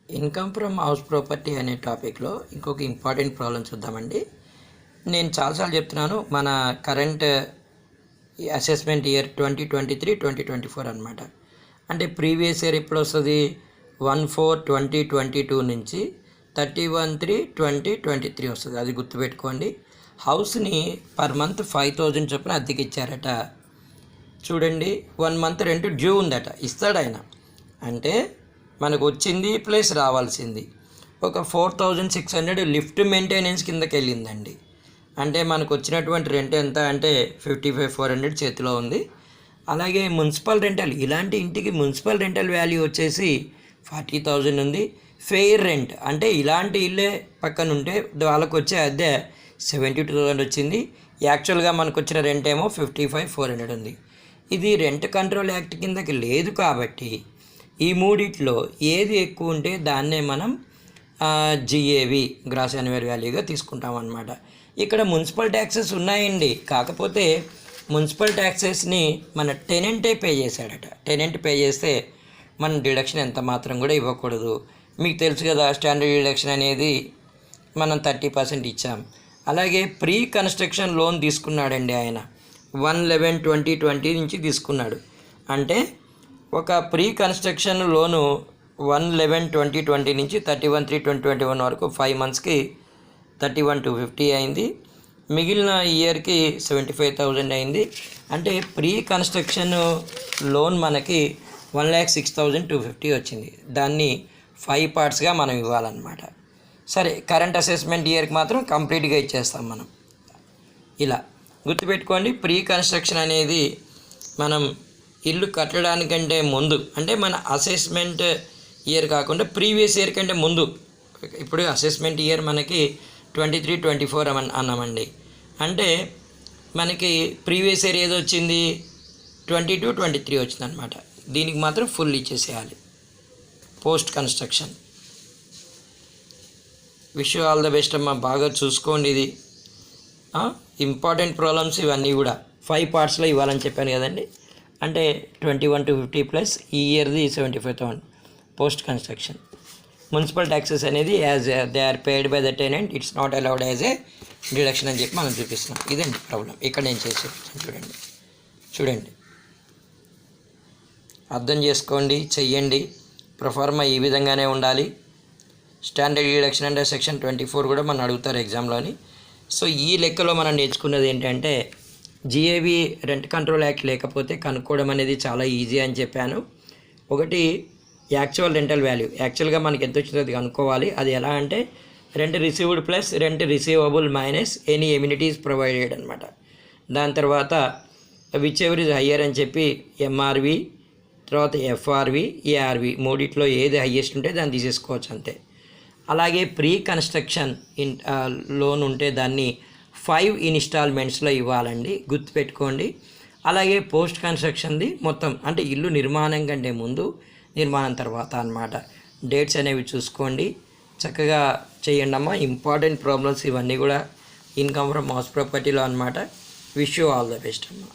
Income from house property అనే టాపిక్లో ఇంకొక ఇంపార్టెంట్ ప్రాబ్లం చూద్దామండి. నేను చాలాసార్లు చెప్తున్నాను, మన కరెంట్ అసెస్మెంట్ ఇయర్ 2023-2024 అనమాట. అంటే ప్రీవియస్ ఇయర్ ఎప్పుడు వస్తుంది? 1/4/2022 నుంచి 31/3/2023 వస్తుంది. అది గుర్తుపెట్టుకోండి. హౌస్ని పర్ మంత్ 5,000 చొప్పున అద్దెకి ఇచ్చారట. చూడండి, 1 మంత్ రెంట్ డ్యూ ఉందట, ఇస్తాడు ఆయన. అంటే మనకు వచ్చింది ప్లస్ రావాల్సింది ఒక 4,600 లిఫ్ట్ మెయింటెనెన్స్ కిందకి వెళ్ళిందండి. అంటే మనకు వచ్చినటువంటి రెంట్ ఎంత అంటే 55,400 చేతిలో ఉంది. అలాగే మున్సిపల్ రెంటల్, ఇలాంటి ఇంటికి మున్సిపల్ రెంటల్ వాల్యూ వచ్చేసి 40,000 ఉంది. ఫెయిర్ రెంట్ అంటే ఇలాంటి ఇల్లే పక్కన ఉంటే వాళ్ళకు వచ్చే అద్దె 72,000 వచ్చింది. యాక్చువల్గా మనకు వచ్చిన రెంట్ ఏమో 55,400 ఉంది. ఇది రెంట్ కంట్రోల్ యాక్ట్ కిందకి లేదు కాబట్టి ఈ మూడిట్లో ఏది ఎక్కువ ఉంటే దాన్నే మనం జిఏవి, గ్రాస్ యాన్యువల్ వాల్యూగా తీసుకుంటాం అన్నమాట. ఇక్కడ మున్సిపల్ ట్యాక్సెస్ ఉన్నాయండి, కాకపోతే మున్సిపల్ ట్యాక్సెస్ని మన టెనెంటే పే చేశాడట. టెనెంట్ పే చేస్తే మనం డిడక్షన్ ఎంత మాత్రం కూడా ఇవ్వకూడదు. మీకు తెలుసు కదా, స్టాండర్డ్ డిడక్షన్ అనేది మనం 30% ఇచ్చాం. అలాగే ప్రీ కన్స్ట్రక్షన్ లోన్ తీసుకున్నాడండి ఆయన, 1/11/2020 నుంచి తీసుకున్నాడు. అంటే ఒక ప్రీ కన్స్ట్రక్షన్ లోను 1/11/2020 నుంచి 31/3/2021 వరకు 5 మంత్స్కి 31,250 అయింది. మిగిలిన ఇయర్కి 75,000 అయింది. అంటే ప్రీ కన్స్ట్రక్షన్ లోన్ మనకి 1,06,250 వచ్చింది. దాన్ని 5 పార్ట్స్గా మనం ఇవ్వాలన్నమాట. సరే, కరెంట్ అసెస్మెంట్ ఇయర్కి మాత్రం కంప్లీట్గా ఇచ్చేస్తాం మనం. ఇలా గుర్తుపెట్టుకోండి, ప్రీ కన్స్ట్రక్షన్ అనేది మనం ఇల్లు కట్టడానికంటే ముందు, అంటే మన అసెస్మెంట్ ఇయర్ కాకుండా ప్రీవియస్ ఇయర్ కంటే ముందు. ఇప్పుడు అసెస్మెంట్ ఇయర్ మనకి 23-24 అన్నామండి. అంటే మనకి ప్రీవియస్ ఇయర్ ఏదో వచ్చింది 22-23 వచ్చిందనమాట. దీనికి మాత్రం ఫుల్ ఇచ్చేసేయాలి. Post construction. Wish you all the best అమ్మా. బాగా చూసుకోండి. ఇది ఇంపార్టెంట్ ప్రాబ్లమ్స్ ఇవన్నీ కూడా 5 పార్ట్స్లో ఇవ్వాలని చెప్పాను కదండి. అంటే 21,250 ప్లస్ ఈ ఇయర్ది 75,000 పోస్ట్ కన్స్ట్రక్షన్. మున్సిపల్ ట్యాక్సెస్ అనేది as they are paid by the tenant, it's not allowed as a deduction అని చెప్పి మనం చూపిస్తున్నాం. ఇదండి ప్రాబ్లం. ఇక్కడ నేను చేసి చూపిస్తాను. చూడండి, అర్థం చేసుకోండి, చెయ్యండి. ప్రొఫార్మా ఈ విధంగానే ఉండాలి. స్టాండర్డ్ డిడక్షన్ అంటే సెక్షన్ 24 కూడా మనం అడుగుతారు ఎగ్జామ్లోని. సో ఈ లెక్కలో మనం నేర్చుకున్నది ఏంటంటే, జిఏవి రెంట్ కంట్రోల్ యాక్ట్ లేకపోతే కనుక్కోవడం అనేది చాలా ఈజీ అని చెప్పాను. ఒకటి యాక్చువల్ రెంటల్ వాల్యూ, యాక్చువల్గా మనకి ఎంత వచ్చిందో అది కనుక్కోవాలి. అది ఎలా అంటే rent received plus rent receivable minus any amenities provided అనమాట. దాని తర్వాత విచ్ ఎవర్ ఇస్ హయ్యర్ అని చెప్పి ఎంఆర్వి, తర్వాత ఎఫ్ఆర్వి, ఏఆర్వి మూడిట్లో ఏది హయ్యెస్ట్ ఉంటే దాన్ని తీసేసుకోవచ్చు అంతే. అలాగే ప్రీ కన్స్ట్రక్షన్ లోన్ ఉంటే దాన్ని 5 ఇన్స్టాల్మెంట్స్లో ఇవ్వాలండి, గుర్తుపెట్టుకోండి. అలాగే పోస్ట్ కన్స్ట్రక్షన్ది మొత్తం, అంటే ఇల్లు నిర్మాణం కంటే ముందు, నిర్మాణం తర్వాత అన్నమాట. డేట్స్ అనేవి చూసుకోండి, చక్కగా చేయండి అమ్మా. ఇంపార్టెంట్ ప్రాబ్లమ్స్ ఇవన్నీ కూడా ఇన్కమ్ ఫ్రమ్ హౌస్ ప్రాపర్టీలో అన్నమాట. Wish you all the best అమ్మా.